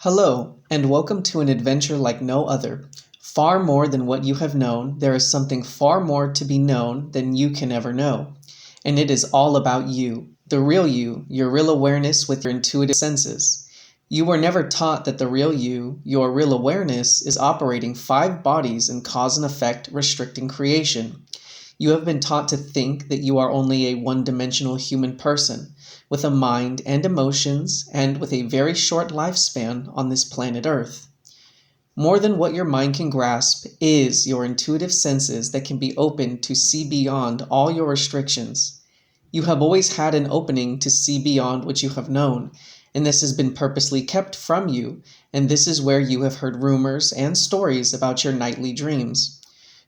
Hello, and welcome to an adventure like no other. Far more than what you have known, there is something far more to be known than you can ever know. And it is all about you, the real you, your real awareness with your intuitive senses. You were never taught that the real you, your real awareness, is operating 5 bodies in cause and effect, restricting creation. You have been taught to think that you are only a one-dimensional human person, with a mind and emotions, and with a very short lifespan on this planet Earth. More than what your mind can grasp is your intuitive senses that can be opened to see beyond all your restrictions. You have always had an opening to see beyond what you have known, and this has been purposely kept from you, and this is where you have heard rumors and stories about your nightly dreams.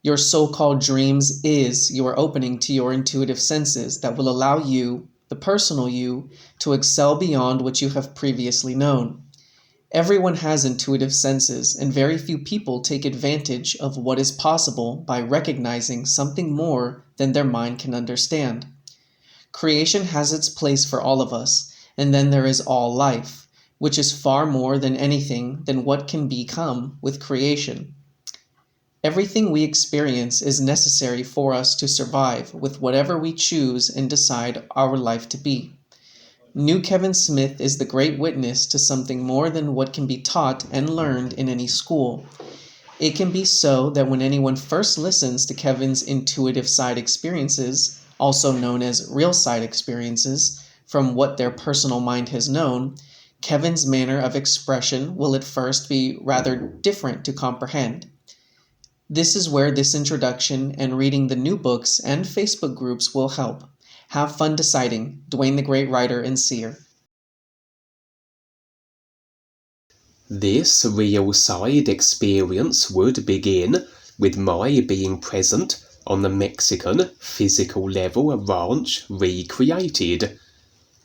Your so-called dreams is your opening to your intuitive senses that will allow you, the personal you, to excel beyond what you have previously known. Everyone has intuitive senses, and very few people take advantage of what is possible by recognizing something more than their mind can understand. Creation has its place for all of us, and then there is all life, which is far more than anything than what can become with creation. Everything we experience is necessary for us to survive with whatever we choose and decide our life to be. New Kevin Smith is the great witness to something more than what can be taught and learned in any school. It can be so that when anyone first listens to Kevin's intuitive side experiences, also known as real side experiences, from what their personal mind has known, Kevin's manner of expression will at first be rather different to comprehend. This is where this introduction and reading the new books and Facebook groups will help. Have fun deciding. Dwayne the Great Writer and Seer. This real side experience would begin with my being present on the Mexican physical level ranch recreated.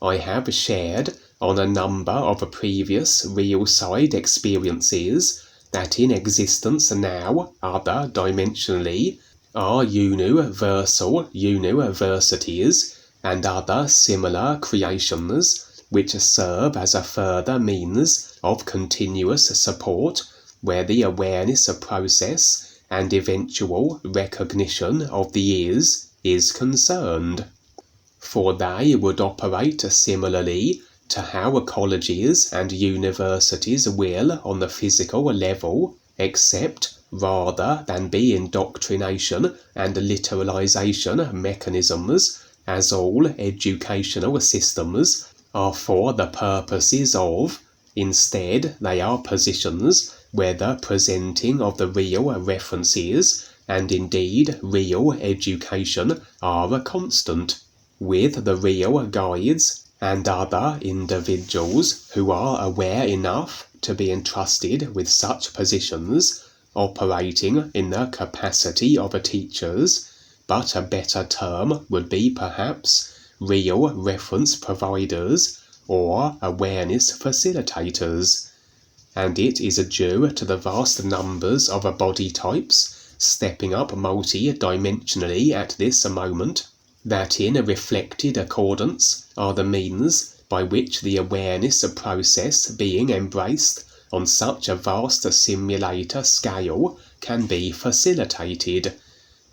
I have shared on a number of previous real side experiences that in existence now other dimensionally are universal universities and other similar creations which serve as a further means of continuous support where the awareness process and eventual recognition of the is concerned. For they would operate similarly to how colleges and universities will on the physical level, except rather than be indoctrination and literalization mechanisms, as all educational systems are for the purposes of. Instead, they are positions where the presenting of the real references and indeed real education are a constant, with the real guides and other individuals who are aware enough to be entrusted with such positions operating in the capacity of teachers, but a better term would be perhaps real reference providers or awareness facilitators. And it is due to the vast numbers of body types stepping up multi-dimensionally at this moment that in a reflected accordance are the means by which the awareness process being embraced on such a vast simulator scale can be facilitated,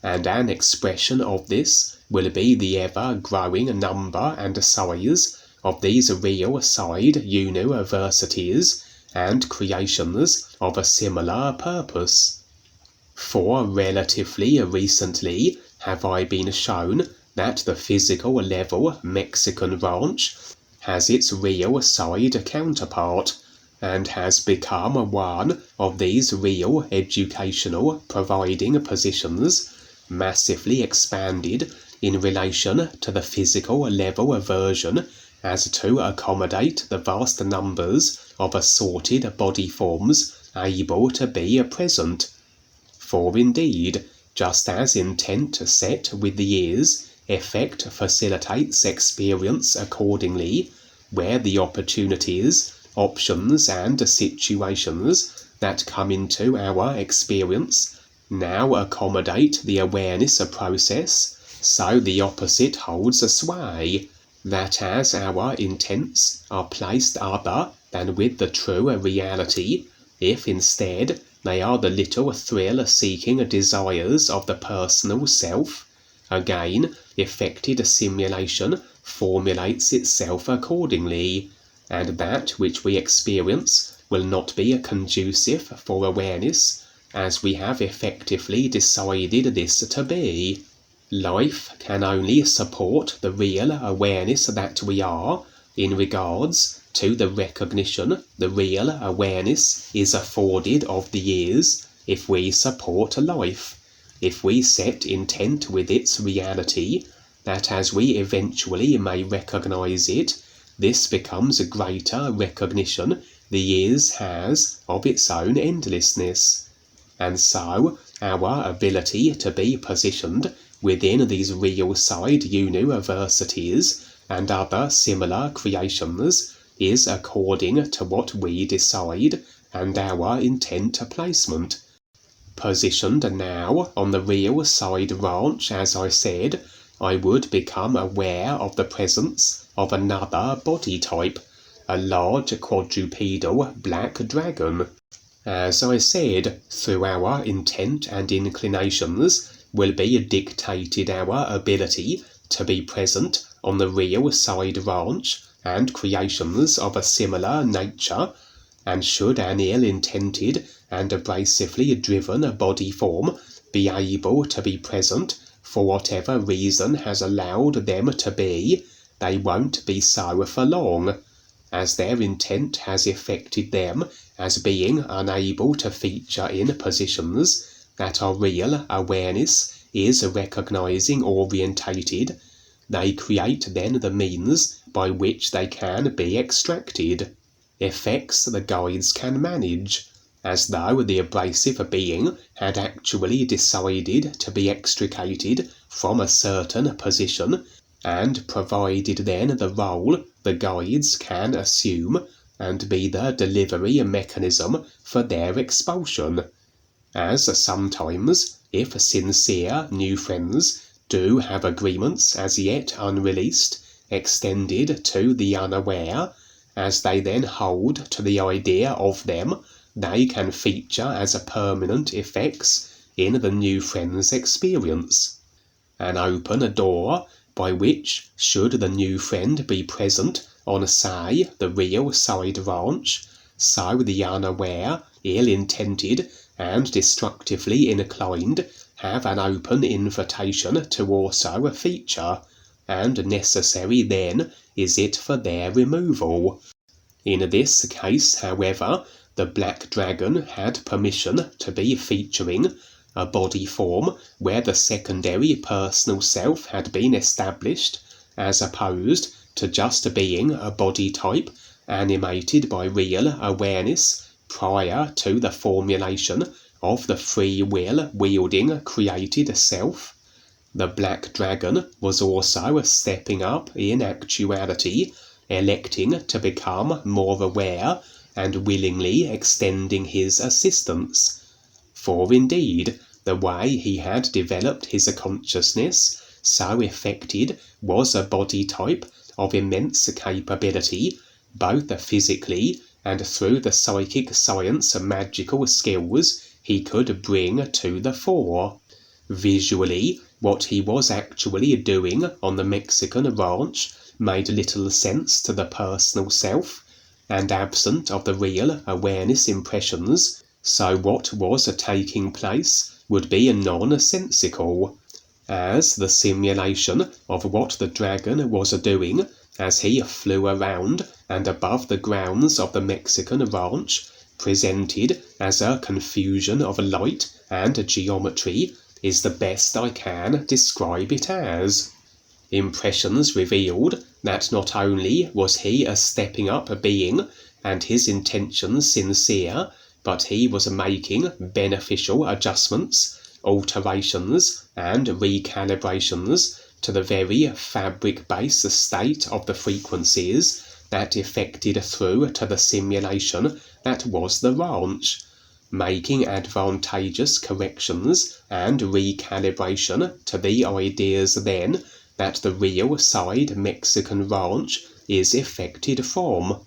and an expression of this will be the ever-growing number and size of these real side universities and creations of a similar purpose. For relatively recently have I been shown that the physical level Mexican ranch has its real side counterpart and has become one of these real educational providing positions, massively expanded in relation to the physical level version as to accommodate the vast numbers of assorted body forms able to be present. For indeed, just as intent set with the ears, effect facilitates experience accordingly, where the opportunities, options, and situations that come into our experience now accommodate the awareness process, so the opposite holds sway, that as our intents are placed other than with the true reality, if instead they are the little thrill-seeking desires of the personal self. Again, effected simulation formulates itself accordingly, and that which we experience will not be conducive for awareness, as we have effectively decided this to be. Life can only support the real awareness that we are, in regards to the recognition the real awareness is afforded of the years, if we support life, if we set intent with its reality, that as we eventually may recognize it, this becomes a greater recognition the years has of its own endlessness. And so, our ability to be positioned within these real side universities and other similar creations is according to what we decide and our intent placement. Positioned now on the real side ranch, as I said, I would become aware of the presence of another body type, a large quadrupedal black dragon. As I said, through our intent and inclinations will be dictated our ability to be present on the real side ranch and creations of a similar nature, and should an ill-intended and abrasively driven body form be able to be present for whatever reason has allowed them to be, they won't be so for long, as their intent has affected them as being unable to feature in positions that our real awareness is recognizing orientated. They create then the means by which they can be extracted, effects the guides can manage, as though the abrasive being had actually decided to be extricated from a certain position, and provided then the role the guides can assume and be the delivery mechanism for their expulsion. As sometimes, if sincere new friends do have agreements as yet unreleased extended to the unaware, as they then hold to the idea of them, they can feature as permanent effects in the new friend's experience. An open door by which, should the new friend be present on, say, the real side ranch, so the unaware, ill-intended, and destructively inclined have an open invitation to also feature, and necessary then is it for their removal. In this case, however, the black dragon had permission to be featuring a body form where the secondary personal self had been established, as opposed to just being a body type animated by real awareness prior to the formulation of the free will wielding created self. The black dragon was also stepping up in actuality, electing to become more aware and willingly extending his assistance. For indeed, the way he had developed his consciousness, so effected, was a body type of immense capability, both physically and through the psychic science and magical skills he could bring to the fore. Visually, what he was actually doing on the Mexican ranch made little sense to the personal self, and absent of the real awareness impressions, so what was taking place would be nonsensical, as the simulation of what the dragon was doing as he flew around and above the grounds of the Mexican ranch presented as a confusion of light and geometry is the best I can describe it as. Impressions revealed that not only was he a stepping up being and his intentions sincere, but he was making beneficial adjustments, alterations, and recalibrations to the very fabric-based state of the frequencies that effected through to the simulation that was the ranch, making advantageous corrections and recalibration to the ideas then that the real side Mexican ranch is effected from.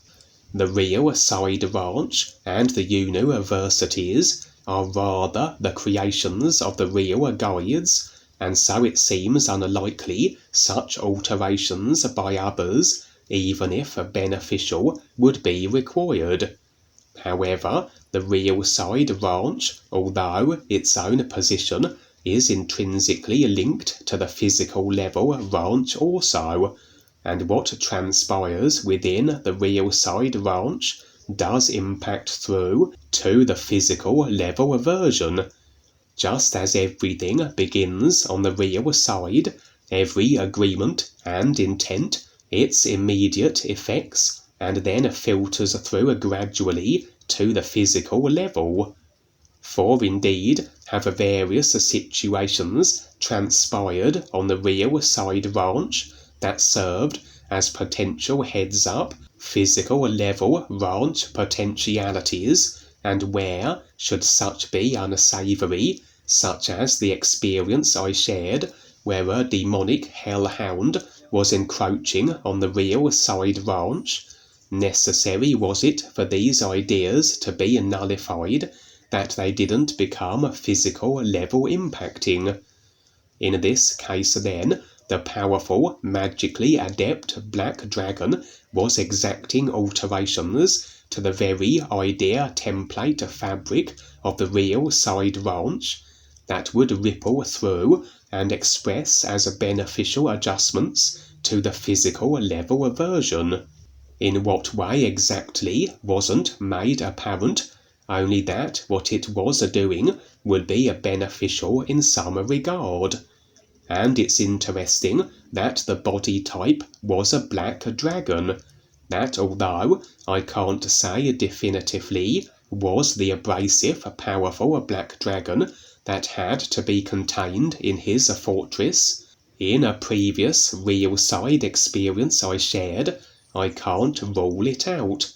the real side branch and the universities are rather the creations of the RealGuides, and so it seems unlikely such alterations by others, even if beneficial, would be required. However, the real side branch, although its own position is intrinsically linked to the physical level branch also, and what transpires within the real side branch does impact through to the physical level version. Just as everything begins on the real side, every agreement and intent, its immediate effects, and then filters through gradually to the physical level. For indeed have various situations transpired on the real side branch that served as potential heads-up physical level branch potentialities, and where, should such be unsavoury, such as the experience I shared, where a demonic hellhound was encroaching on the real side branch, necessary was it for these ideas to be nullified that they didn't become physical level impacting. In this case then, the powerful, magically adept black dragon was exacting alterations to the very idea template fabric of the real side branch that would ripple through and express as beneficial adjustments to the physical level version. In what way exactly wasn't made apparent, only that what it was doing would be beneficial in some regard. And it's interesting that the body type was a black dragon, that although I can't say definitively was the abrasive, powerful black dragon that had to be contained in his fortress, in a previous real side experience I shared, I can't rule it out.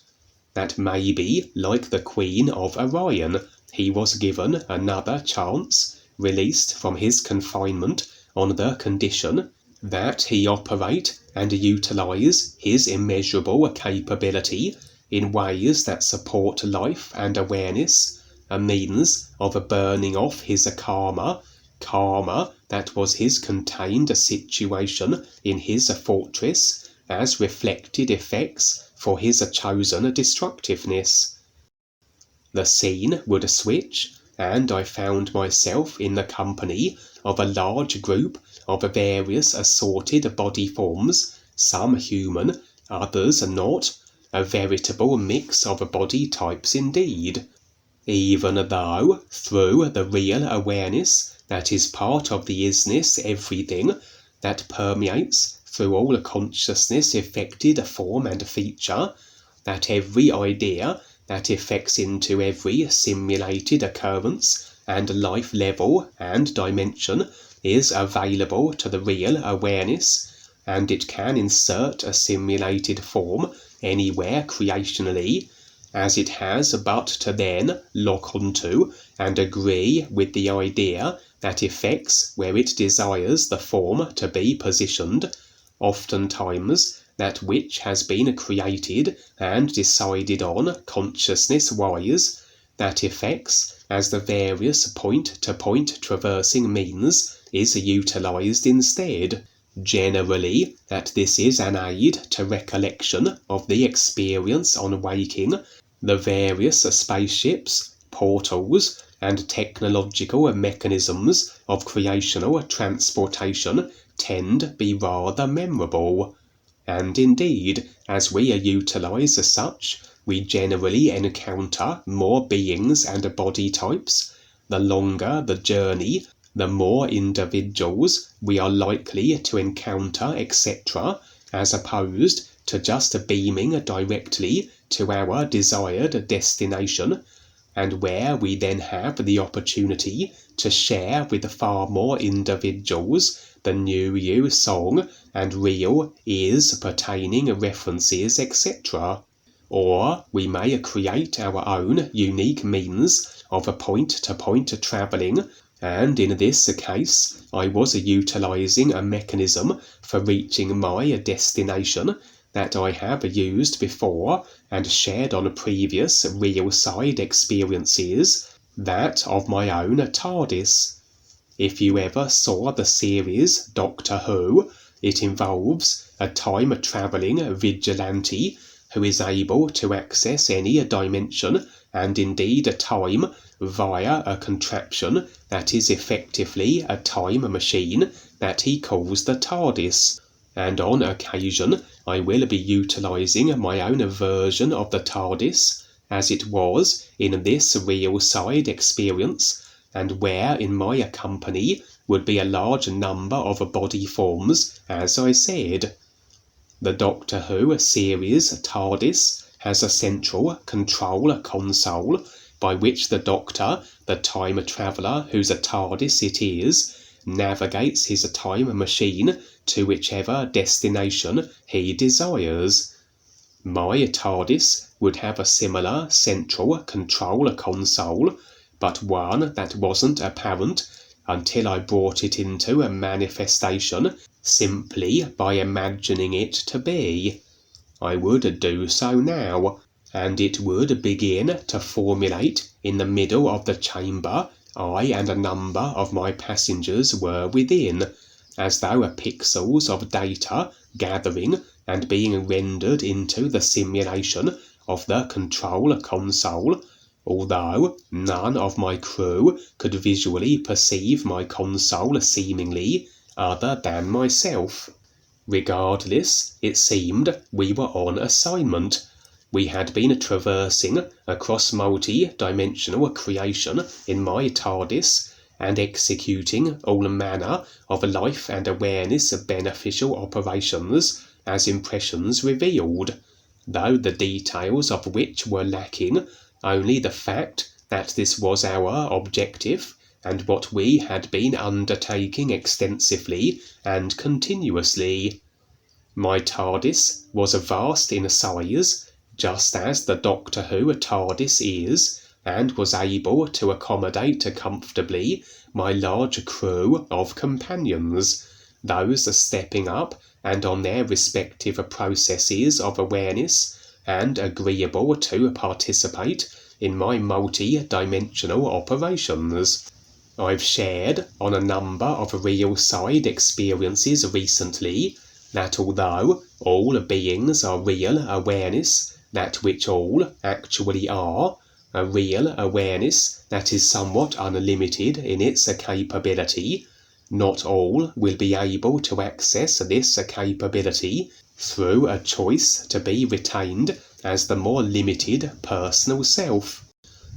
That maybe, like the Queen of Orion, he was given another chance, released from his confinement on the condition that he operate and utilize his immeasurable capability in ways that support life and awareness, a means of burning off his karma that was his contained situation in his fortress as reflected effects for his chosen destructiveness. The scene would switch, and I found myself in the company of a large group of various assorted body forms, some human, others not, a veritable mix of body types indeed. Even though, through the real awareness that is part of the isness everything, that permeates through all consciousness affected form and feature, that every idea that affects into every simulated occurrence and life level and dimension is available to the real awareness, and it can insert a simulated form anywhere creationally, as it has but to then lock onto and agree with the idea that effects where it desires the form to be positioned, oftentimes that which has been created and decided on consciousness-wise, that effects as the various point-to-point traversing means is utilized instead. Generally, that this is an aid to recollection of the experience on waking, the various spaceships, portals, and technological mechanisms of creational transportation tend be rather memorable. And indeed, as we utilize such, we generally encounter more beings and body types. The longer the journey, the more individuals we are likely to encounter, etc., as opposed to just beaming directly to our desired destination, and where we then have the opportunity to share with far more individuals the new you song and real is pertaining references, etc. Or we may create our own unique means of point-to-point travelling, and in this case I was utilizing a mechanism for reaching my destination that I have used before and shared on previous real side experiences, that of my own TARDIS. If you ever saw the series Doctor Who, it involves a time-travelling vigilante who is able to access any dimension and indeed a time via a contraption that is effectively a time machine that he calls the TARDIS. And on occasion I will be utilising my own version of the TARDIS, as it was in this real side experience, and where in my company would be a large number of body forms, as I said. The Doctor Who series TARDIS has a central control console by which the Doctor, the time traveller whose TARDIS it is, navigates his time machine to whichever destination he desires. My TARDIS would have a similar central control console, but one that wasn't apparent until I brought it into a manifestation simply by imagining it to be. I would do so now, and it would begin to formulate in the middle of the chamber I and a number of my passengers were within, as though pixels of data gathering and being rendered into the simulation of the control console, although none of my crew could visually perceive my console seemingly, other than myself. Regardless, it seemed we were on assignment. We had been traversing across multi-dimensional creation in my TARDIS and executing all manner of life and awareness beneficial operations as impressions revealed, though the details of which were lacking, only the fact that this was our objective and what we had been undertaking extensively and continuously. My TARDIS was vast in size, just as the Doctor Who TARDIS is, and was able to accommodate comfortably my large crew of companions, those stepping up and on their respective processes of awareness, and agreeable to participate in my multi-dimensional operations. I've shared on a number of real side experiences recently that although all beings are real awareness, that which all actually are, a real awareness that is somewhat unlimited in its capability, not all will be able to access this capability through a choice to be retained as the more limited personal self.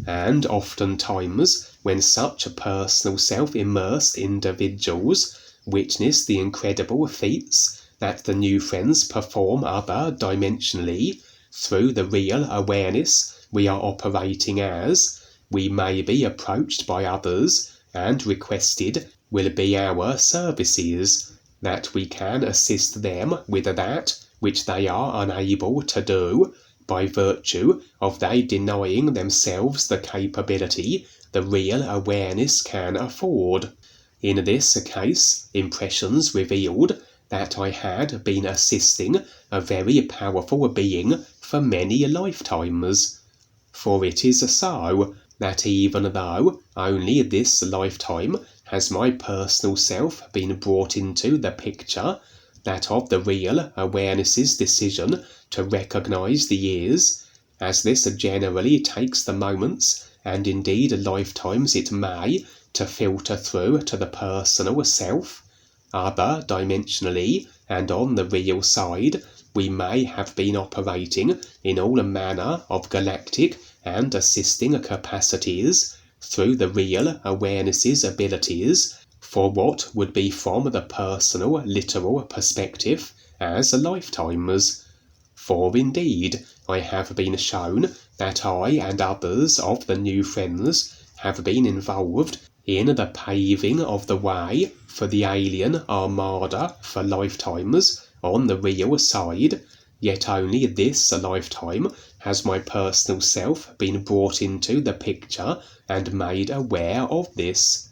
And oftentimes, when such a personal self-immersed individuals witness the incredible feats that the new friends perform other-dimensionally, through the real awareness we are operating as, we may be approached by others and requested will be our services, that we can assist them with that which they are unable to do, by virtue of they denying themselves the capability the real awareness can afford. In this case, impressions revealed that I had been assisting a very powerful being for many lifetimes. For it is so that even though only this lifetime has my personal self been brought into the picture, that of the real awareness's decision to recognize the years, as this generally takes the moments and indeed lifetimes it may to filter through to the personal self, other-dimensionally and on the real side, we may have been operating in all manner of galactic and assisting capacities through the real awareness's abilities for what would be from the personal literal perspective as lifetimes. For indeed, I have been shown that I and others of the new friends have been involved in the paving of the way for the alien armada for lifetimes on the real side, yet only this lifetime has my personal self been brought into the picture and made aware of this.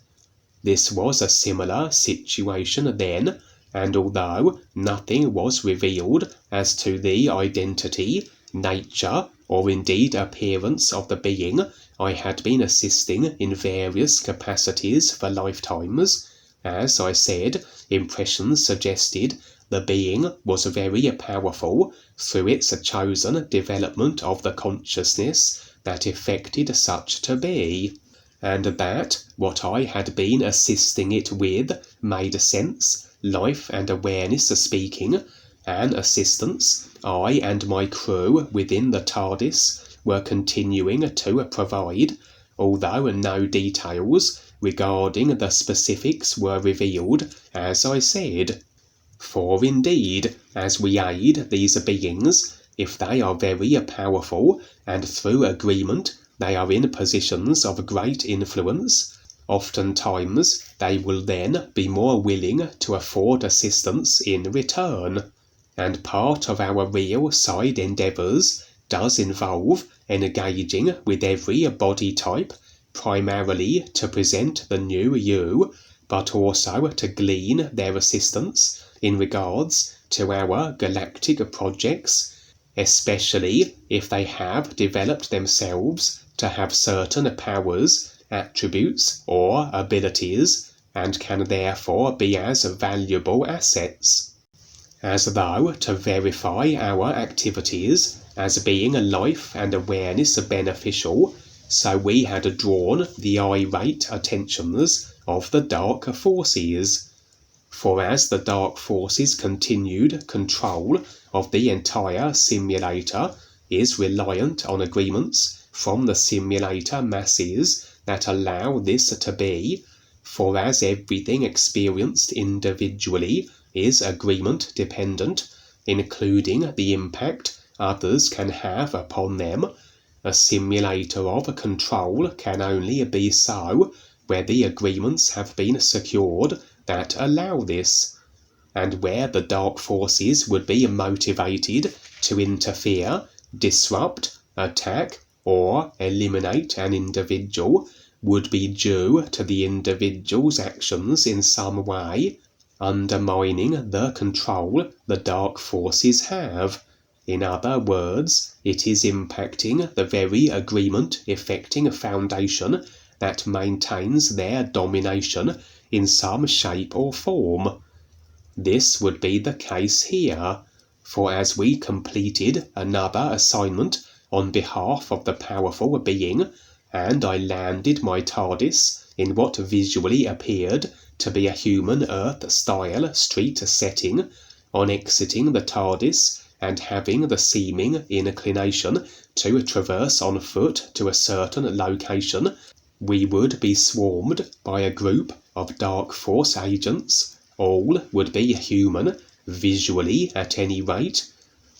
This was a similar situation then, and although nothing was revealed as to the identity, nature, or indeed appearance of the being I had been assisting in various capacities for lifetimes, as I said, impressions suggested the being was very powerful through its chosen development of the consciousness that effected such to be, and that what I had been assisting it with made sense, life and awareness speaking, an assistance I and my crew within the TARDIS were continuing to provide, although no details regarding the specifics were revealed, as I said. For indeed, as we aid these beings, if they are very powerful, and through agreement they are in positions of great influence, oftentimes they will then be more willing to afford assistance in return. And part of our real side endeavours does involve engaging with every body type, primarily to present the new you, but also to glean their assistance in regards to our galactic projects, especially if they have developed themselves to have certain powers, attributes, or abilities, and can therefore be as valuable assets. As though to verify our activities as being life and awareness beneficial, so we had drawn the irate attentions of the dark forces. For as the dark forces' continued control of the entire simulator is reliant on agreements from the simulator masses that allow this to be, for as everything experienced individually is agreement dependent, including the impact others can have upon them, a simulator of control can only be so where the agreements have been secured that allow this, and where the dark forces would be motivated to interfere, disrupt, attack, or eliminate an individual would be due to the individual's actions in some way, undermining the control the dark forces have. In other words, it is impacting the very agreement-effecting foundation that maintains their domination in some shape or form. This would be the case here, for as we completed another assignment on behalf of the powerful being, and I landed my TARDIS in what visually appeared to be a human Earth-style street setting, on exiting the TARDIS and having the seeming inclination to traverse on foot to a certain location, we would be swarmed by a group of dark force agents, all would be human, visually at any rate,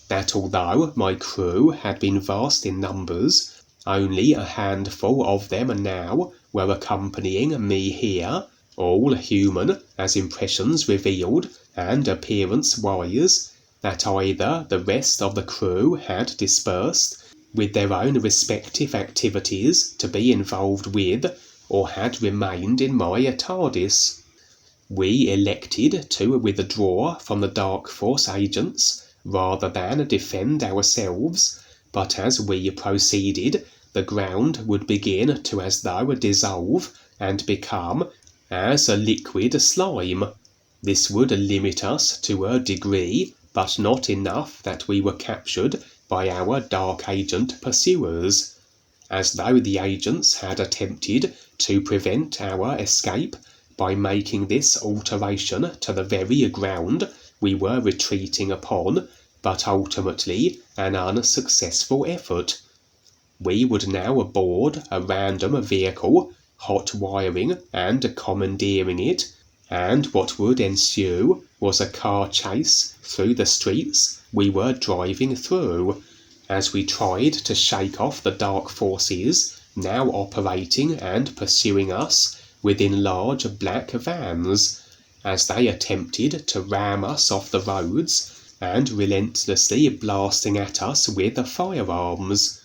that although my crew had been vast in numbers, only a handful of them now were accompanying me here, all human as impressions revealed and appearance-wise, that either the rest of the crew had dispersed with their own respective activities to be involved with, or had remained in my TARDIS. We elected to withdraw from the dark force agents rather than defend ourselves, but as we proceeded, the ground would begin to as though dissolve and become as a liquid slime. This would limit us to a degree, but not enough that we were captured by our dark agent pursuers, as though the agents had attempted to prevent our escape by making this alteration to the very ground we were retreating upon, but ultimately an unsuccessful effort. We would now board a random vehicle, hot wiring and commandeering it, and what would ensue was a car chase through the streets we were driving through, as we tried to shake off the dark forces now operating and pursuing us within large black vans, as they attempted to ram us off the roads and relentlessly blasting at us with firearms.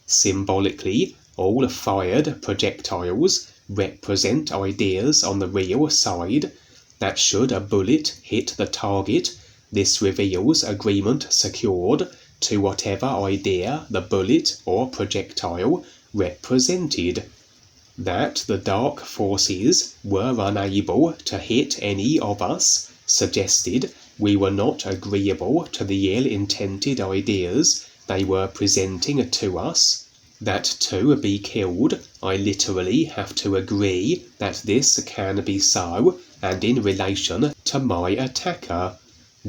Symbolically, all fired projectiles represent ideas on the real side that should a bullet hit the target, this reveals agreement secured to whatever idea the bullet or projectile represented. That the dark forces were unable to hit any of us suggested we were not agreeable to the ill-intended ideas they were presenting to us. That to be killed, I literally have to agree that this can be so, and in relation to my attacker.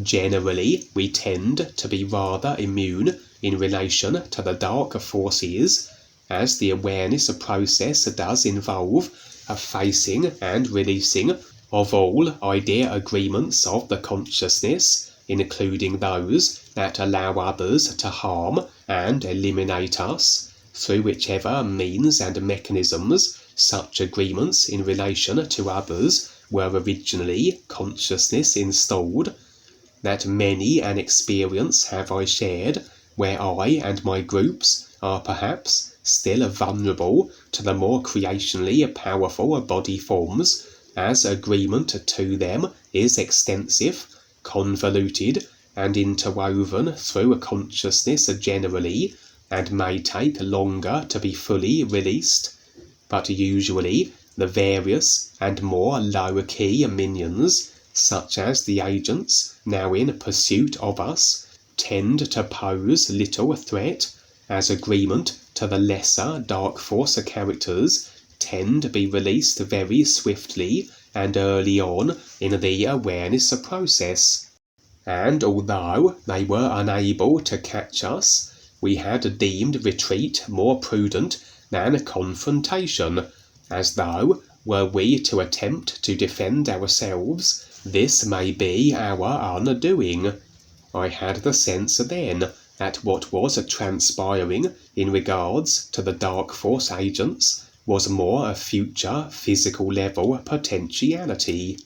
Generally, we tend to be rather immune in relation to the dark forces, as the awareness process does involve a facing and releasing of all idea agreements of the consciousness, including those that allow others to harm and eliminate us, through whichever means and mechanisms such agreements in relation to others were originally consciousness installed. That many an experience have I shared where I and my groups are perhaps still vulnerable to the more creationally powerful body forms, as agreement to them is extensive, convoluted, and interwoven through consciousness generally, and may take longer to be fully released. But usually the various and more low-key minions, such as the agents now in pursuit of us, tend to pose little threat, as agreement to the lesser dark force characters tend to be released very swiftly and early on in the awareness process. And although they were unable to catch us, we had deemed retreat more prudent than confrontation, as though, were we to attempt to defend ourselves, this may be our undoing. I had the sense then that what was transpiring in regards to the dark force agents was more a future physical level potentiality.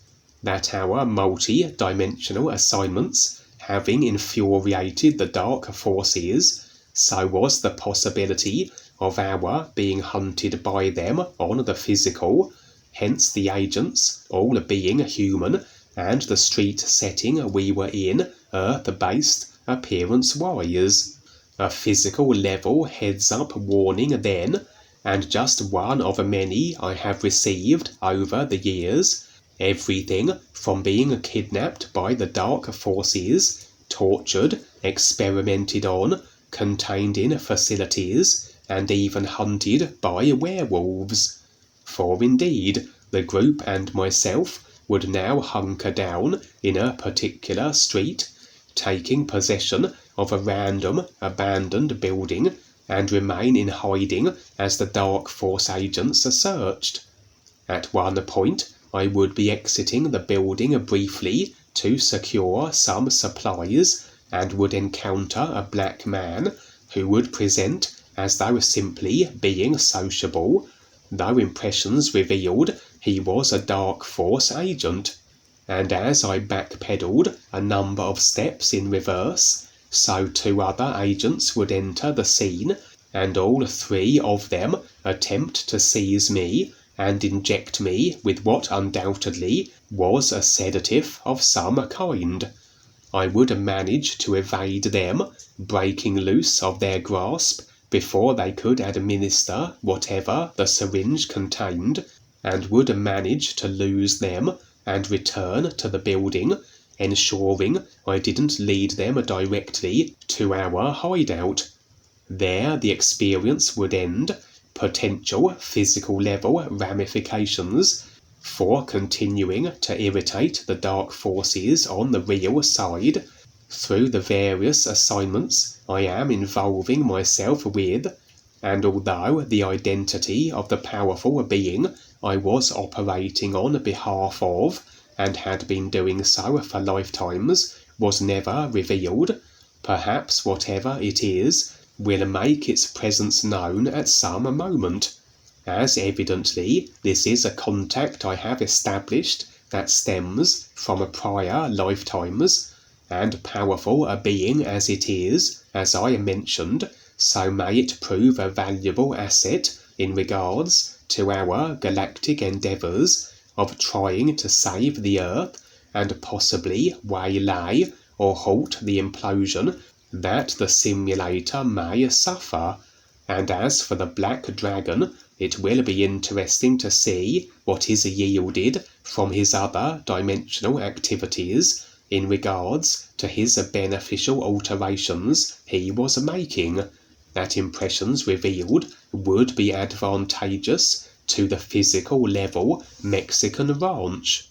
That our multi-dimensional assignments having infuriated the dark forces, so was the possibility of our being hunted by them on the physical, hence the agents all being human, and the street setting we were in earth-based appearance-wise. A physical level heads-up warning then, and just one of many I have received over the years. Everything from being kidnapped by the dark forces, tortured, experimented on, contained in facilities, and even hunted by werewolves. For indeed, the group and myself would now hunker down in a particular street, taking possession of a random abandoned building, and remain in hiding as the dark force agents searched. At one point, I would be exiting the building briefly to secure some supplies, and would encounter a black man who would present as though simply being sociable, though impressions revealed he was a dark force agent. And as I backpedaled a number of steps in reverse, so 2 other agents would enter the scene, and all 3 of them attempt to seize me and inject me with what undoubtedly was a sedative of some kind. I would manage to evade them, breaking loose of their grasp before they could administer whatever the syringe contained, and would manage to lose them and return to the building, ensuring I didn't lead them directly to our hideout. There the experience would end, potential physical level ramifications for continuing to irritate the dark forces on the real side through the various assignments I am involving myself with, and although the identity of the powerful being I was operating on behalf of, and had been doing so for lifetimes, was never revealed, perhaps whatever it is will make its presence known at some moment, as evidently this is a contact I have established that stems from prior lifetimes, and powerful a being as it is, as I mentioned, so may it prove a valuable asset in regards to our galactic endeavours, of trying to save the Earth and possibly waylay or halt the implosion that the simulator may suffer. And as for the Black Dragon, it will be interesting to see what is yielded from his other dimensional activities in regards to his beneficial alterations he was making. That impressions revealed would be advantageous to the physical level Mexican ranch.